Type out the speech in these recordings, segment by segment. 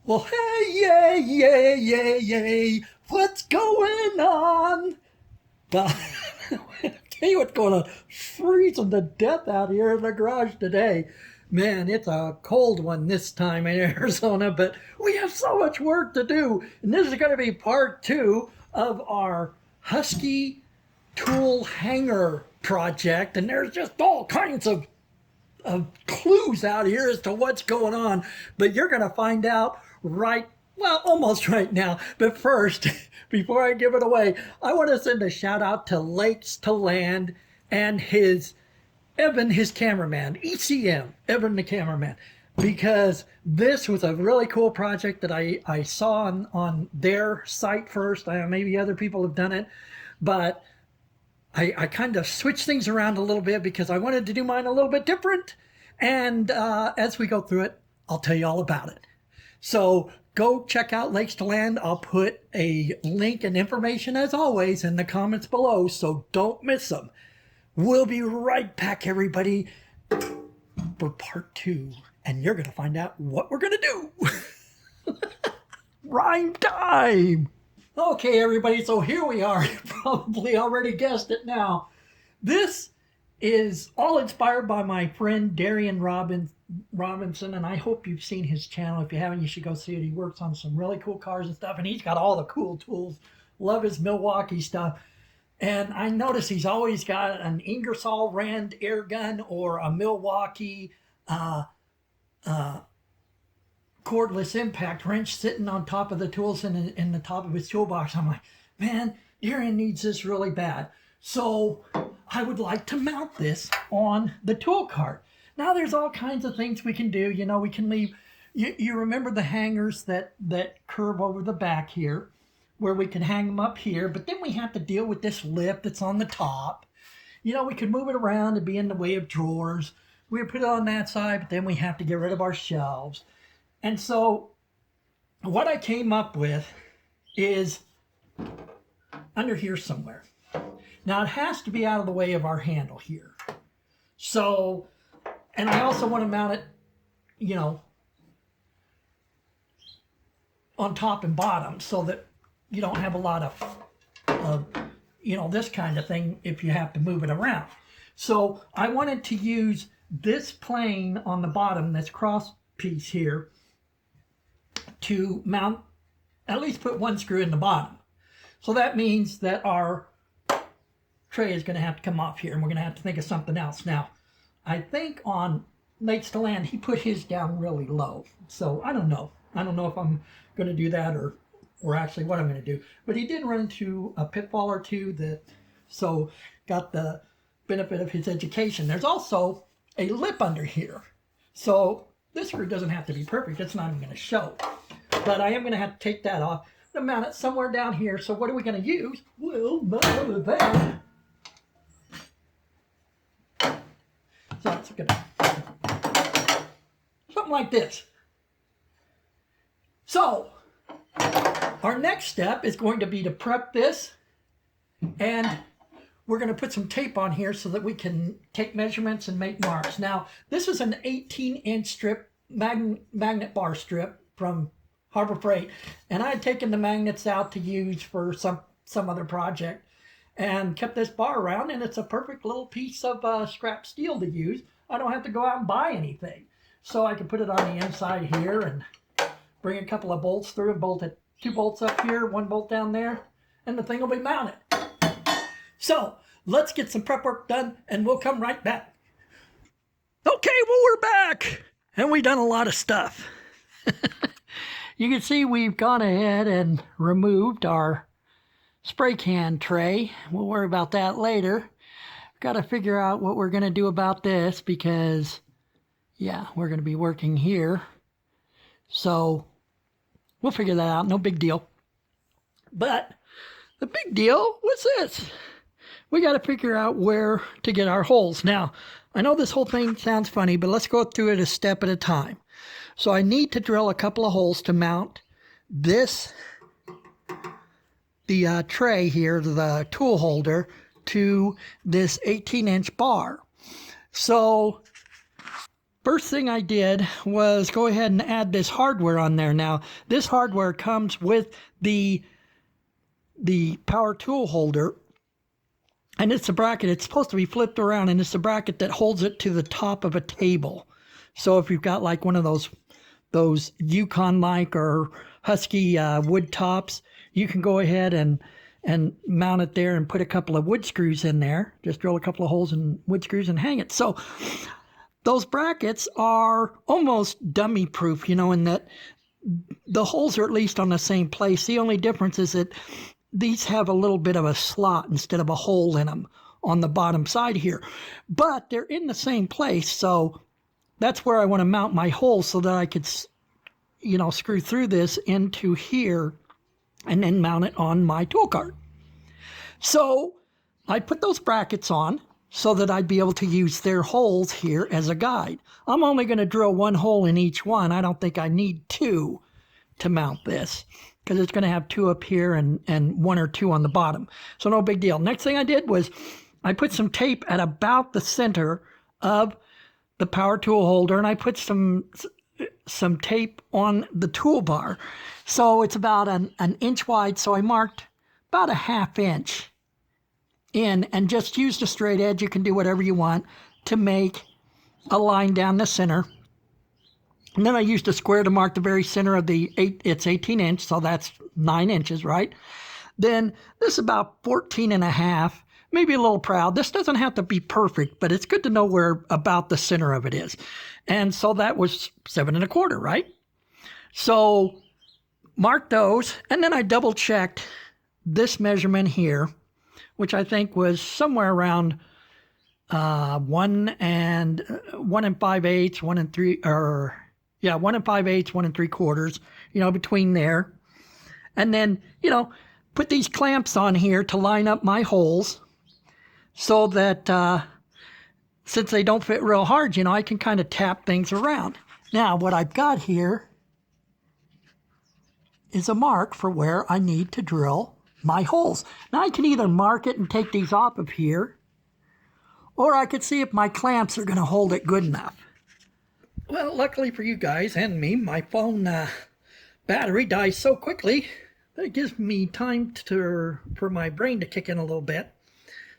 Well, hey, yay, yay, yay, yay. What's going on? Well, I'll tell you what's going on. Freezing to death out here in the garage today. Man, it's a cold one this time in Arizona, but we have so much work to do. And this is going to be part two of our Husky Tool Hanger project. And there's just all kinds of clues out here as to what's going on, but you're going to find out almost right now. But first, before I give it away, I want to send a shout out to Lakes to Land and Evan, his cameraman, ECM, Evan the cameraman, because this was a really cool project that I saw on their site first. Maybe other people have done it, but I kind of switched things around a little bit because I wanted to do mine a little bit different. And as we go through it, I'll tell you all about it. So go check out Lakes to Land. I'll put a link and information, as always, in the comments below, so don't miss them. We'll be right back, everybody, for part two. And you're going to find out what we're going to do. Rhyme time! Okay, everybody, so here we are. You probably already guessed it now. This is all inspired by my friend Darrian Robinson, and I hope you've seen his channel. If you haven't, you should go see it. He works on some really cool cars and stuff, and he's got all the cool tools. Love his Milwaukee stuff. And I notice he's always got an Ingersoll Rand air gun or a Milwaukee cordless impact wrench sitting on top of the tools in the top of his toolbox. I'm like, man, Darrian needs this really bad. So I would like to mount this on the tool cart. Now there's all kinds of things we can do. You know, we can leave, you remember the hangers that curve over the back here, where we can hang them up here, but then we have to deal with this lip that's on the top. You know, we could move it around and be in the way of drawers. We would put it on that side, but then we have to get rid of our shelves. And so what I came up with is under here somewhere. Now it has to be out of the way of our handle here. So, and I also want to mount it, you know, on top and bottom so that you don't have a lot of you know, this kind of thing if you have to move it around. So I wanted to use this plane on the bottom, this cross piece here, to mount, at least put one screw in the bottom. So that means that our tray is going to have to come off here, and we're going to have to think of something else. Now, I think on Lakes to Land, he put his down really low. So I don't know. I don't know if I'm going to do that or actually what I'm going to do. But he did run into a pitfall or two so got the benefit of his education. There's also a lip under here. So this screw doesn't have to be perfect. It's not even going to show. But I am going to have to take that off. I'm going to mount it somewhere down here. So what are we going to use? Well, none other than... So it's good. Something like this. So our next step is going to be to prep this, and we're going to put some tape on here so that we can take measurements and make marks. Now, this is an 18-inch strip, magnet bar strip from Harbor Freight, and I had taken the magnets out to use for some other project and kept this bar around, and it's a perfect little piece of scrap steel to use. I don't have to go out and buy anything. So I can put it on the inside here and bring a couple of bolts through and bolt it. 2 bolts up here, 1 bolt down there, and the thing will be mounted. So let's get some prep work done, and we'll come right back. Okay, well, we're back, and we've done a lot of stuff. You can see we've gone ahead and removed our spray can tray. We'll worry about that later. Got to figure out what we're going to do about this because, yeah, we're going to be working here. So we'll figure that out. No big deal. But the big deal was this. We got to figure out where to get our holes. Now, I know this whole thing sounds funny, but let's go through it a step at a time. So I need to drill a couple of holes to mount this, the tray here, the tool holder, to this 18-inch bar. So first thing I did was go ahead and add this hardware on there. Now, this hardware comes with the power tool holder, and it's a bracket. It's supposed to be flipped around, and it's a bracket that holds it to the top of a table. So if you've got like one of those Yukon-like or Husky wood tops, you can go ahead and mount it there and put a couple of wood screws in there. Just drill a couple of holes in wood screws and hang it. So those brackets are almost dummy proof, you know, in that the holes are at least on the same place. The only difference is that these have a little bit of a slot instead of a hole in them on the bottom side here. But they're in the same place, so that's where I want to mount my hole so that I could, you know, screw through this into here and then mount it on my tool cart. So I put those brackets on so that I'd be able to use their holes here as a guide. I'm only going to drill one hole in each one. I don't think I need two to mount this, because it's going to have two up here and one or two on the bottom. So no big deal. Next thing I did was I put some tape at about the center of the power tool holder, and I put some tape on the toolbar. So it's about an inch wide, so I marked about a 1/2 inch in and just used a straight edge. You can do whatever you want to make a line down the center. And then I used a square to mark the very center of it's 18 inch, so that's 9 inches, right? Then this is about 14 and a half, maybe a little proud. This doesn't have to be perfect, but it's good to know where about the center of it is. And so that was 7 1/4, right? So mark those, and then I double checked this measurement here, which I think was somewhere around 1 and 5/8, 1 and 3, or yeah, 1 and 5/8, 1 and 3/4, you know, between there. And then, you know, put these clamps on here to line up my holes so that since they don't fit real hard, you know, I can kind of tap things around. Now, what I've got here is a mark for where I need to drill my holes. Now, I can either mark it and take these off of here, or I could see if my clamps are going to hold it good enough. Well, luckily for you guys and me, my phone battery dies so quickly that it gives me time for my brain to kick in a little bit.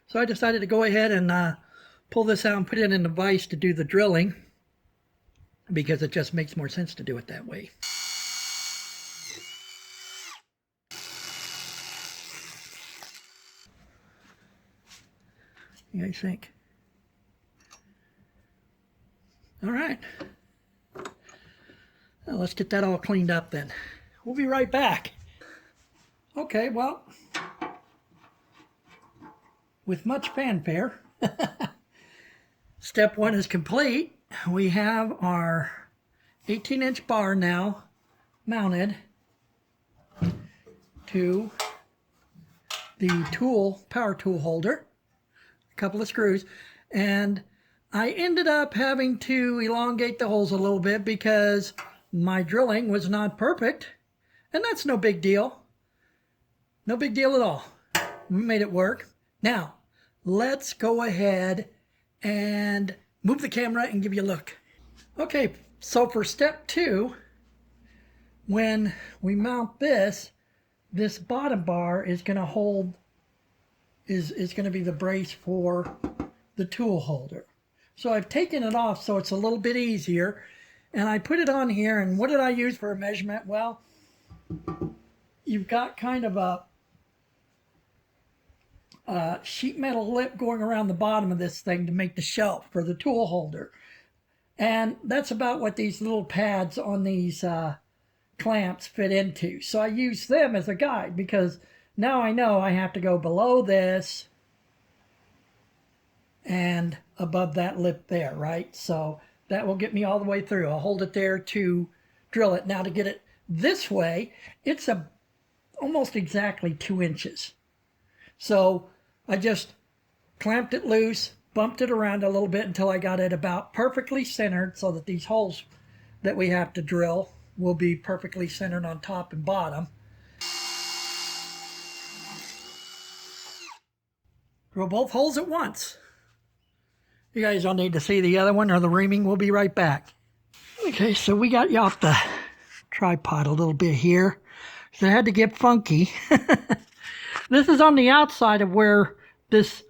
So I decided to go ahead and pull this out and put it in the vise to do the drilling, because it just makes more sense to do it that way. What do you guys think? All right. Well, let's get that all cleaned up then. We'll be right back. Okay, well, with much fanfare, step 1 is complete. We have our 18-inch bar now mounted to the power tool holder, a couple of screws, and I ended up having to elongate the holes a little bit because my drilling was not perfect, and that's no big deal. No big deal at all. We made it work. Now, let's go ahead and move the camera and give you a look. Okay, so for step 2, when we mount this bottom bar is going to hold, is going to be the brace for the tool holder. So I've taken it off so it's a little bit easier, and I put it on here. And what did I use for a measurement? Well, you've got kind of a sheet metal lip going around the bottom of this thing to make the shelf for the tool holder. And that's about what these little pads on these clamps fit into. So I use them as a guide, because now I know I have to go below this and above that lip there, right? So that will get me all the way through. I'll hold it there to drill it. Now, to get it this way, it's almost exactly 2 inches. So I just clamped it loose, bumped it around a little bit until I got it about perfectly centered, so that these holes that we have to drill will be perfectly centered on top and bottom. Drill both holes at once. You guys don't need to see the other one or the reaming. We'll be right back. Okay, so we got you off the tripod a little bit here. So I had to get funky. This is on the outside of where this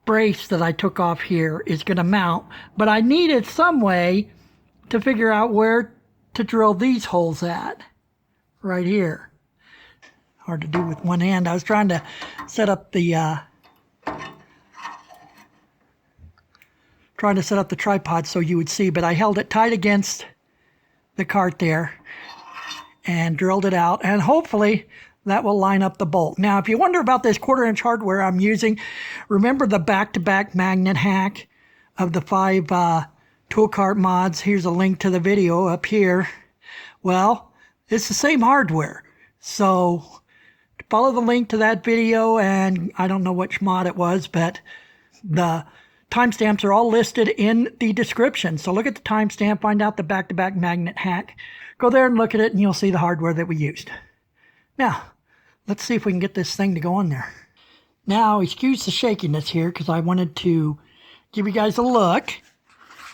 brace that I took off here is going to mount. But I needed some way to figure out where to drill these holes at. Right here. Hard to do with one hand. I was trying to set up the tripod so you would see, but I held it tight against the cart there and drilled it out, and hopefully that will line up the bolt. Now, if you wonder about this 1/4-inch hardware I'm using, remember the back-to-back magnet hack of the 5 tool cart mods? Here's a link to the video up here. Well, it's the same hardware. So follow the link to that video, and I don't know which mod it was, but the timestamps are all listed in the description. So look at the timestamp, find out the back-to-back magnet hack. Go there and look at it, and you'll see the hardware that we used. Now, let's see if we can get this thing to go on there. Now, excuse the shakiness here because I wanted to give you guys a look.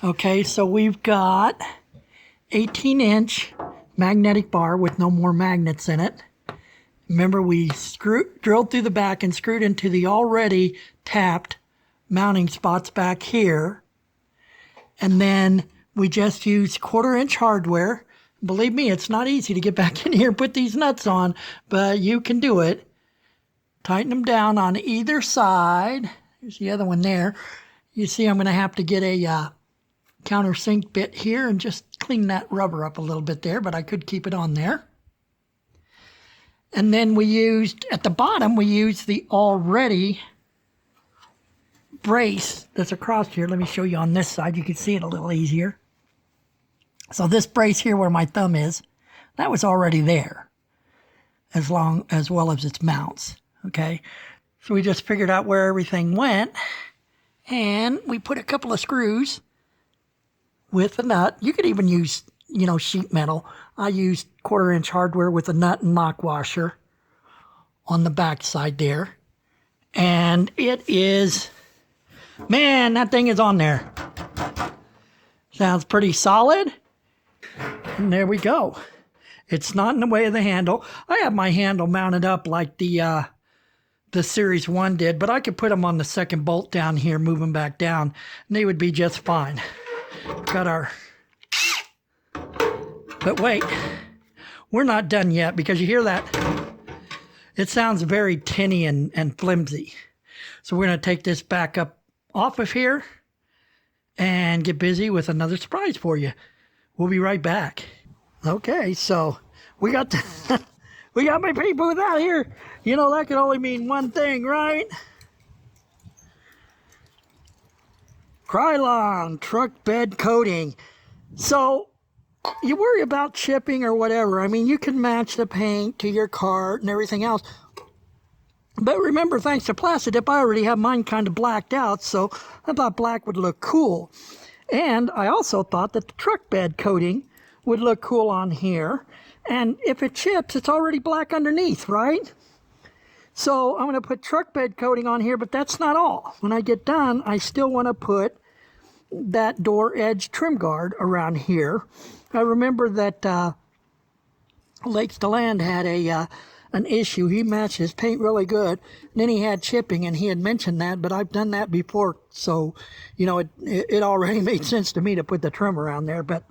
Okay, so we've got 18-inch magnetic bar with no more magnets in it. Remember, we drilled through the back and screwed into the already tapped mounting spots back here. And then we just used 1/4-inch hardware. Believe me, it's not easy to get back in here and put these nuts on, but you can do it. Tighten them down on either side. There's the other one there. You see I'm going to have to get a countersink bit here and just clean that rubber up a little bit there, but I could keep it on there. And then we used, at the bottom, we used the already brace that's across here. Let me show you on this side. You can see it a little easier. So this brace here where my thumb is, that was already there, as well as its mounts. Okay, so we just figured out where everything went, and we put a couple of screws with a nut. You could even use, sheet metal. I used 1/4-inch hardware with a nut and lock washer on the back side there. And it is, man, that thing is on there. Sounds pretty solid. And there we go. It's not in the way of the handle. I have my handle mounted up like the Series 1 did, but I could put them on the second bolt down here, move them back down, and they would be just fine. Got our... But wait, we're not done yet, because you hear that? It sounds very tinny and flimsy. So we're going to take this back up off of here and get busy with another surprise for you. We'll be right back. Okay, so we got we got my paint booth out here. That can only mean one thing, right? Krylon truck bed coating. So you worry about chipping or whatever. I mean, you can match the paint to your cart and everything else. But remember, thanks to Plastidip, I already have mine kind of blacked out, so I thought black would look cool. And I also thought that the truck bed coating would look cool on here. And if it chips, it's already black underneath, right? So I'm going to put truck bed coating on here, but that's not all. When I get done, I still want to put that door edge trim guard around here. I remember that Lakes to Land had an issue. He matched his paint really good. And then he had chipping, and he had mentioned that, but I've done that before. So, it already made sense to me to put the trim around there. But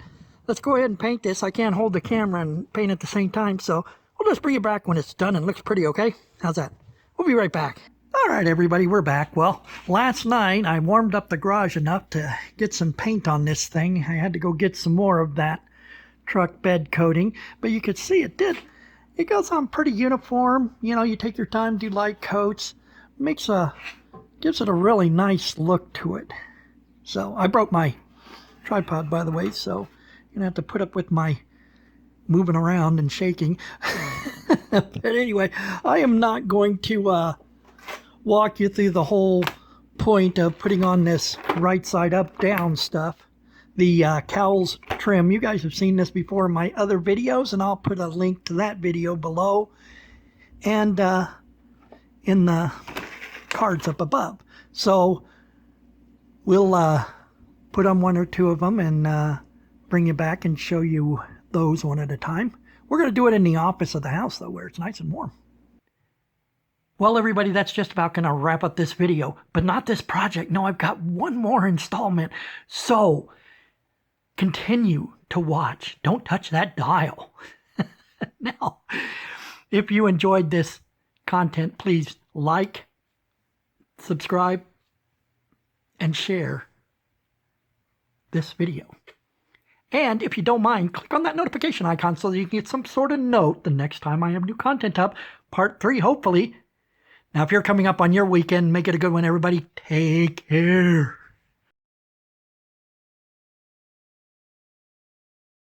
let's go ahead and paint this. I can't hold the camera and paint at the same time, so we'll just bring it back when it's done and looks pretty, okay? How's that? We'll be right back. All right, everybody, we're back. Well, last night I warmed up the garage enough to get some paint on this thing. I had to go get some more of that truck bed coating, but you could see it goes on pretty uniform. You take your time, do light coats, gives it a really nice look to it. So I broke my tripod, by the way, so you're gonna have to put up with my moving around and shaking. But anyway, I am not going to walk you through the whole point of putting on this right side up down stuff. The Cowles trim. You guys have seen this before in my other videos, and I'll put a link to that video below and in the cards up above. So We'll put on one or two of them and bring you back and show you those one at a time. We're going to do it in the office of the house, though, where it's nice and warm. Well, everybody, that's just about going to wrap up this video, but not this project. No, I've got one more installment. So continue to watch. Don't touch that dial. Now, if you enjoyed this content, please like, subscribe, and share this video. And if you don't mind, click on that notification icon so that you can get some sort of note the next time I have new content up. Part 3, hopefully. Now, if you're coming up on your weekend, make it a good one, everybody. Take care.